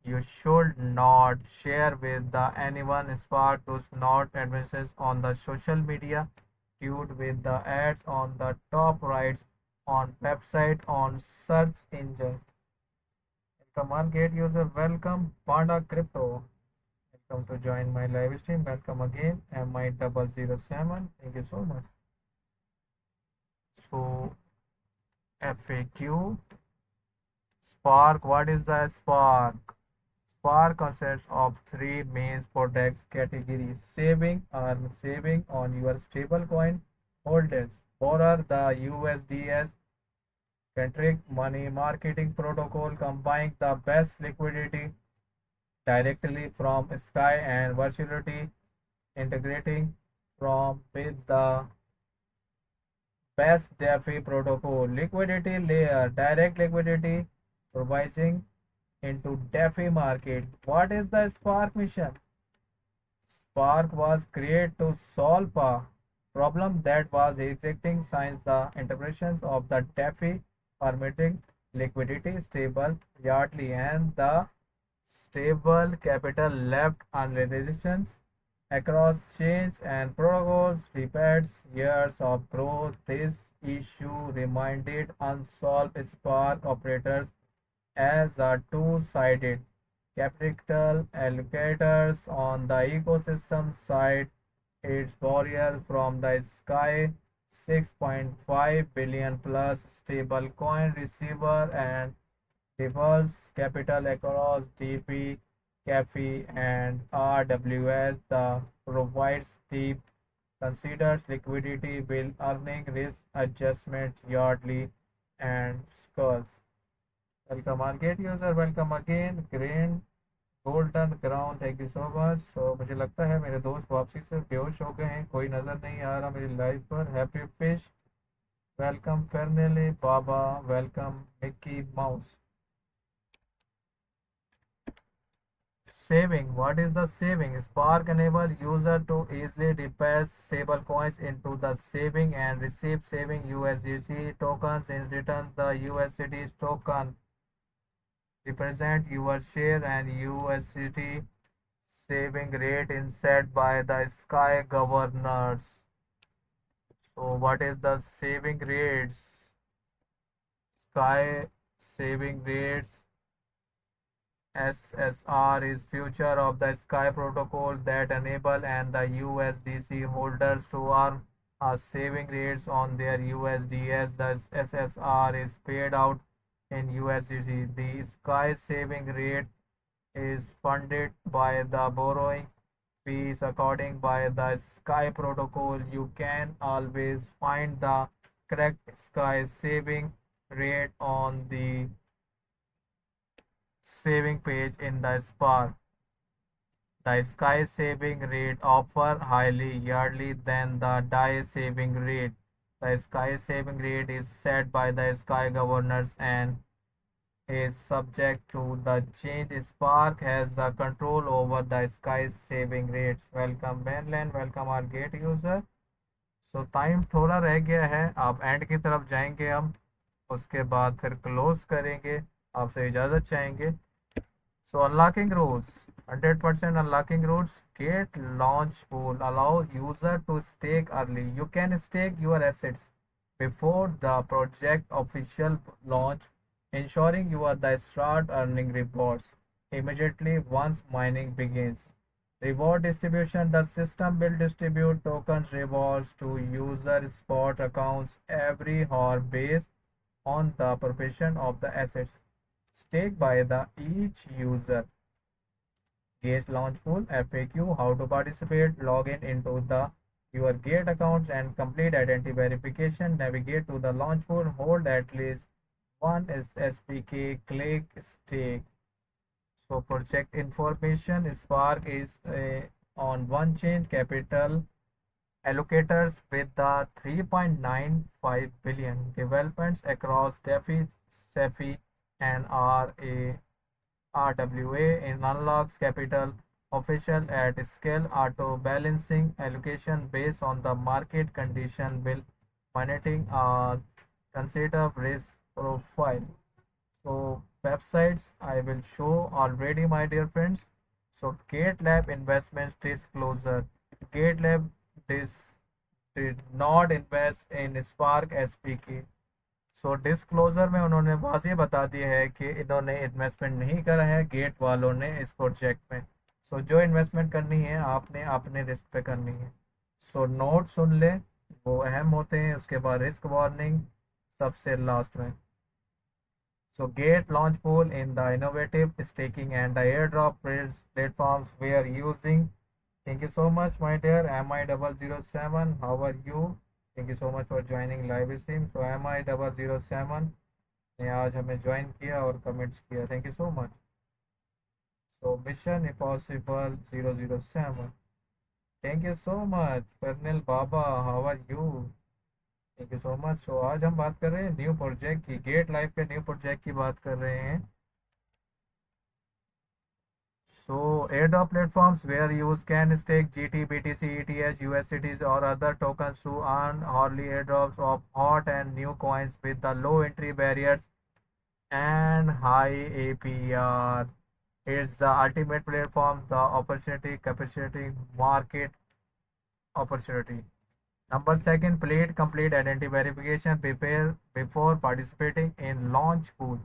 you should not share with anyone. Spark does not advertise on the social media due with the ads on the top right on website on search engines. Come on, Gate user, welcome Panda Crypto. Welcome to join my live stream. Welcome again, MI007. Thank you so much. So, FAQ. Spark. What is the Spark? Spark consists of three main products categories: saving on your stablecoin holders, borrow the USDS centric money marketing protocol, combining the best liquidity directly from sky and virtuality integrating from with the best DeFi protocol. Liquidity layer, direct liquidity providing into DeFi market. What is the Spark mission? Spark was created to solve a problem that was existing since the interpretations of the DeFi permitting liquidity stable yardly and the stable capital left unrestrictions across change and protocols despite years of growth. This issue reminded unsolved Spark operators as a two-sided capital allocators on the ecosystem side. Its barrier from the sky 6.5 billion plus stablecoin receiver and diverse capital across DP, CAFE, and RWS. The provides deep considers liquidity bill earning risk adjustment yardly and skulls. Welcome market user, welcome again. Green golden ground thank you so much. So मुझे लगता है मेरे दोस्त वापसी से बेहोश हो गए हैं, कोई नज़र नहीं आ रहा मेरी लाइव पर। हैप्पी फिश वेलकम, फेरनेले बाबा welcome, Mickey Mouse. Saving. What is the saving? Spark enable user to easily deposit stable coins into the saving and receive saving USDC tokens in return. The USDC token represent your share and USDC saving rate is set by the sky governors. So what is the saving rates? Sky saving rates SSR is future of the Sky protocol that enable and the USDC holders to earn a saving rates on their USDS. The SSR is paid out in USDC. The Sky saving rate is funded by the borrowing fees according by the Sky protocol. You can always find the correct Sky saving rate on the saving page in the Spark. The Sky saving rate offer highly yearly than the DAI saving rate. The Sky saving rate is set by the Sky governors and is subject to the change. Spark has the control over the Sky saving rates. Welcome Benland, welcome our gate user. So time थोड़ा रह गया है, आप and की तरफ जाएंगे, हम उसके बाद फिर क्लोज करेंगे, आपसे इजाज़त चाहेंगे। So unlocking rules, 100% unlocking rules. Gate launch pool allows user to stake early. You can stake your assets before the project official launch, ensuring you are the start earning rewards immediately once mining begins. Reward distribution, the system will distribute tokens rewards to user spot accounts every hour based on the proportion of the assets staked by the each user. Gate launch pool FAQ, how to participate, log in into the your Gate accounts and complete identity verification. Navigate to the launch pool, hold at least one SPK, click stake. So project information, Spark is on one chain capital allocators with the 3.95 billion developments across DeFi, SeFi and RWA in unlocks capital official at scale auto balancing allocation based on the market condition will monitoring a consider risk profile. So websites I will show already my dear friends. So GateLab investments disclosure. GateLab did not invest in Spark SPK. So disclosure में उन्होंने वाज़ेह बता दिया है कि इन्होंने investment नहीं करा है गेट वालों ने इस प्रोजेक्ट में। सो जो इन्वेस्टमेंट करनी है आपने अपने रिस्क पे करनी है। सो नोट सुन ले, वो अहम होते हैं, उसके बाद रिस्क वार्निंग सबसे लास्ट में। So get launch pool in the innovative staking and the air drop platforms we are using. Thank you so much my dear MI007, how are you? Thank you so much for joining live stream. So MI007 ने आज हमें join किया और comments किया, thank you so much. So Mission Impossible 007. Thank you so much, Colonel Baba. How are you? Thank you so much. So आज हम बात कर रहे हैं न्यू प्रोजेक्ट की, गेट लाइफ के न्यू प्रोजेक्ट की बात कर रहे हैं। So airdrop platforms where users can stake GT, BTC, ETH, USDTs or other tokens to earn hourly airdrops of hot and new coins with the low entry barriers and high APR. It's the ultimate platform, the opportunity, capacity, market opportunity. Number second, plate complete identity verification prepare before participating in launch pool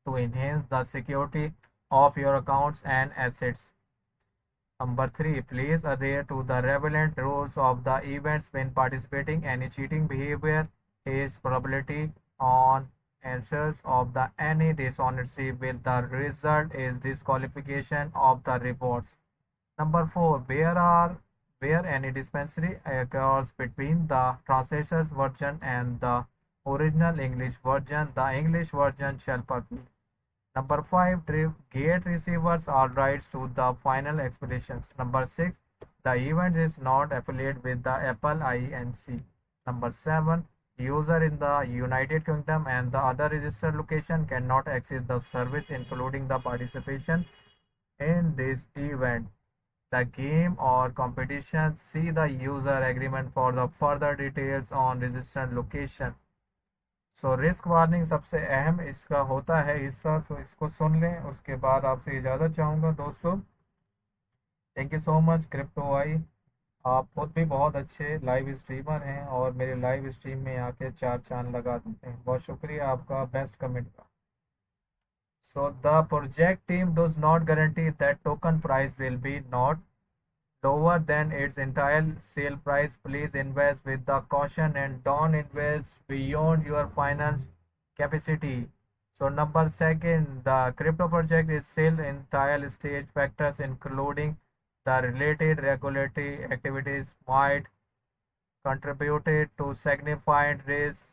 to enhance the security of your accounts and assets. Number three, please adhere to the relevant rules of the events when participating. Any cheating behavior is probability on answers of the any dishonesty with the result is disqualification of the rewards. Number four, where any dispensary occurs between the translator's version and the original English version, the English version shall prevail. Number five, gate receivers are rights to the final expressions. Number six, the event is not affiliated with the Apple Inc. Number seven, user in the United Kingdom and the other registered location cannot access the service, including the participation in this event, the game or competition. See the user agreement for the further details on registered location. So risk warning सबसे अहम इसका होता है हिस्सा, सो इसको सुन लें। उसके बाद आपसे इजाज़त चाहूँगा दोस्तों। Thank you so much Crypto I. आप खुद भी बहुत अच्छे लाइव स्ट्रीमर हैं और मेरे लाइव स्ट्रीम में आके चार चांद लगा देते हैं। बहुत शुक्रिया आपका बेस्ट कमेंट का। So the project team does not guarantee that token price will be not lower than its entire sale price. Please invest with the caution and don't invest beyond your finance capacity. So number second, the crypto project is still in trial stage. Factors including the related regulatory activities might contribute to significant risk.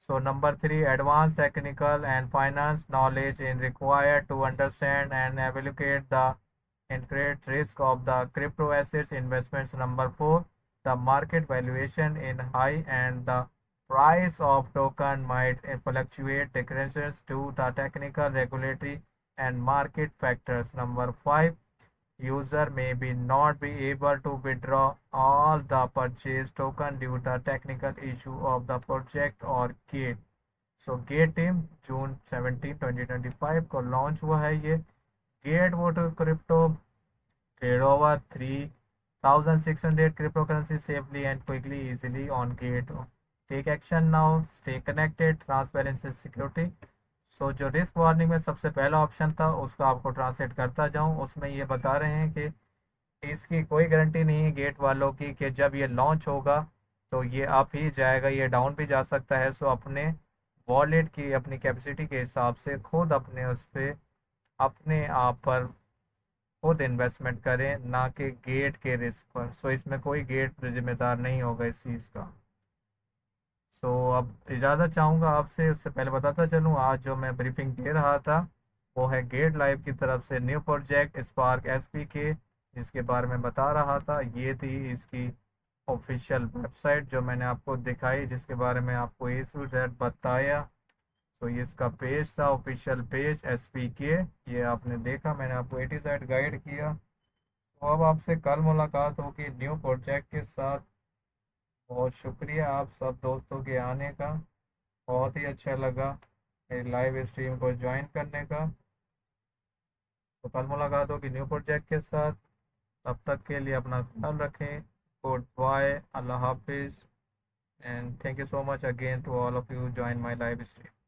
So number three, advanced technical and finance knowledge is required to understand and evaluate the inherent risk of the crypto assets investments. Number four, the market valuation is high and the price of token might fluctuate differences to the technical, regulatory, and market factors. Number five, user may be not be able to withdraw all the purchased token due to technical issue of the project or gate. So gate team June 17 2025 को launch हुआ है। ये Gate voter crypto trade over 3,600 cryptocurrency safely and quickly easily on gate. Take action now, stay connected, transparency, security. सो जो risk warning में सबसे पहला option था उसको आपको ट्रांसलेट करता जाऊं। उसमें ये बता रहे हैं कि इसकी कोई गारंटी नहीं है गेट वालों की कि जब ये लॉन्च होगा तो ये अप ही जाएगा, ये डाउन भी जा सकता है। सो अपने वॉलेट की अपनी कैपेसिटी के हिसाब से खुद अपने उस पर अपने आप पर खुद इन्वेस्टमेंट करें, ना कि गेट के रिस्क पर। सो इसमें कोई गेट जिम्मेदार नहीं होगा इस चीज़ का। तो अब इजाज़त चाहूँगा आपसे। उससे पहले बताता चलूँ आज जो मैं ब्रीफिंग दे रहा था वो है गेट लाइव की तरफ से न्यू प्रोजेक्ट स्पार्क एसपीके, जिसके बारे में बता रहा था। ये थी इसकी ऑफिशियल वेबसाइट जो मैंने आपको दिखाई, जिसके बारे में आपको ए टू जेड बताया। तो ये इसका पेज था, ऑफिशियल पेज एसपीके, ये आपने देखा, मैंने आपको ए टू जेड गाइड किया। तो अब आपसे कल मुलाकात होगी न्यू प्रोजेक्ट के साथ। बहुत शुक्रिया आप सब दोस्तों के आने का, बहुत ही अच्छा लगा मेरी लाइव स्ट्रीम को ज्वाइन करने का। तो कल मुलाकात होगी न्यू प्रोजेक्ट के साथ। तब तक के लिए अपना ख्याल रखें। गुड बाय, अल्लाह हाफिज़, and thank you so much again to all of you join my live stream.